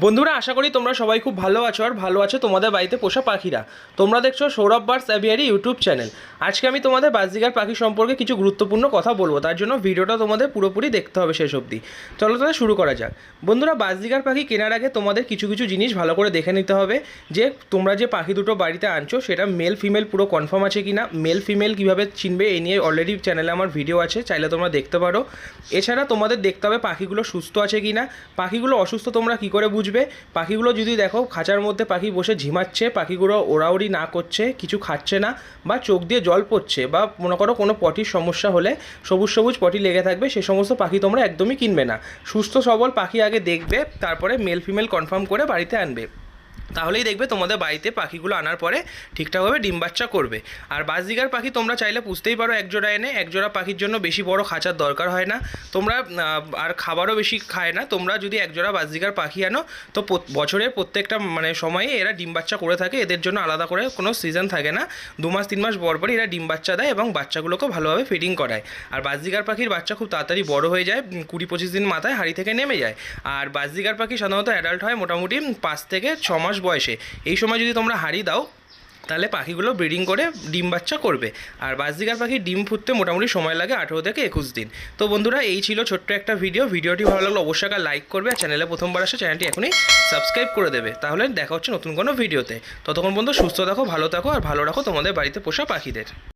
বন্ধুরা আশা করি তোমরা সবাই খুব ভালো আছো আর ভালো আছো তোমাদের বাড়িতে পোষা পাখিরা। তোমরা দেখছো Sourav birds aviary YouTube channel. আজকে আমি তোমাদের বাজরিগার পাখি সম্পর্কে কিছু গুরুত্বপূর্ণ কথা বলবো, তার জন্য ভিডিওটা তোমাদের পুরোপুরি দেখতে হবে শেষ অবধি। চলো তাহলে শুরু করা যাক। বন্ধুরা, বাজরিগার পাখি কেনার আগে তোমাদের কিছু কিছু জিনিস ভালো করে দেখে নিতে হবে যে তোমরা যে পাখি দুটো বাড়িতে আনছো সেটা মেল ফিমেল পুরো কনফার্ম আছে কি না। মেল ফিমেল কীভাবে চিনবে এই নিয়ে অলরেডি চ্যানেলে আমার ভিডিও আছে, চাইলে তোমরা দেখতে পারো। এছাড়া তোমাদের দেখতে হবে পাখিগুলো সুস্থ আছে কি না। পাখিগুলো অসুস্থ তোমরা কী করে বুঝবে? পাখিগুলো যদি দেখো খাঁচার মধ্যে পাখি বসে ঝিমাচ্ছে, পাখিগুলো ওড়াউড়ি না করছে, কিছু খাচ্ছে না, বা চোখ দিয়ে জল পড়ছে, বা মনে করো কোনো পটির সমস্যা হলে সবুজ সবুজ পটি লেগে থাকবে, সে সমস্ত পাখি তোমরা একদমই কিনবে না। সুস্থ সবল পাখি আগে দেখবে, তারপরে মেল ফিমেল কনফার্ম করে বাড়িতে আনবে। তাহলেই দেখবে তোমাদের বাড়িতে পাখিগুলো আনার পরে ঠিকঠাকভাবে ডিম বাচ্চা করবে। আর বাজরিগার পাখি তোমরা চাইলে পুষতেই পারো একজোড়া এনে। একজোড়া পাখির জন্য বেশি বড় খাঁচার দরকার হয় না। তোমরা আর খাবারও বেশি খায় না। তোমরা যদি একজোড়া বাজরিগার পাখি আনো তো বছরের প্রত্যেকটা সময়ে এরা ডিম বাচ্চা করে থাকে। এদের জন্য আলাদা করে কোনো সিজন থাকে না। 2 মাস 3 মাস পরই এরা ডিম বাচ্চা দেয় এবং বাচ্চাগুলোকেও ভালোভাবে ফিডিং করায়। আর বাজরিগার পাখির বাচ্চা খুব তাড়াতাড়ি বড় হয়ে যায়, 20-25 দিন মাথায় হাঁড়ি থেকে নেমে যায়। আর বাজরিগার পাখি সাধারণত অ্যাডাল্ট হয় মোটামুটি 5 থেকে 6 মাস বয়সে। এই সময় যদি তোমরা হাঁড়ি দাও তাহলে পাখিগুলো ব্রিডিং করে ডিম বাচ্চা করবে। আর বাজরিগার পাখির ডিম ফুটতে মোটামুটি সময় লাগে 18 থেকে 21 দিন। তো বন্ধুরা, এই ছিল ছোট্ট একটা ভিডিওটি ভালো লাগলো অবশ্যই লাইক করবে, আর চ্যানেলে প্রথমবার আসে চ্যানেলটি এখনই সাবস্ক্রাইব করে দেবে। তাহলে দেখা হচ্ছে নতুন কোনো ভিডিওতে। ততক্ষণ বন্ধু সুস্থ থাকো, ভালো থাকো আর ভালো রাখো তোমাদের বাড়িতে পোষা পাখিদের।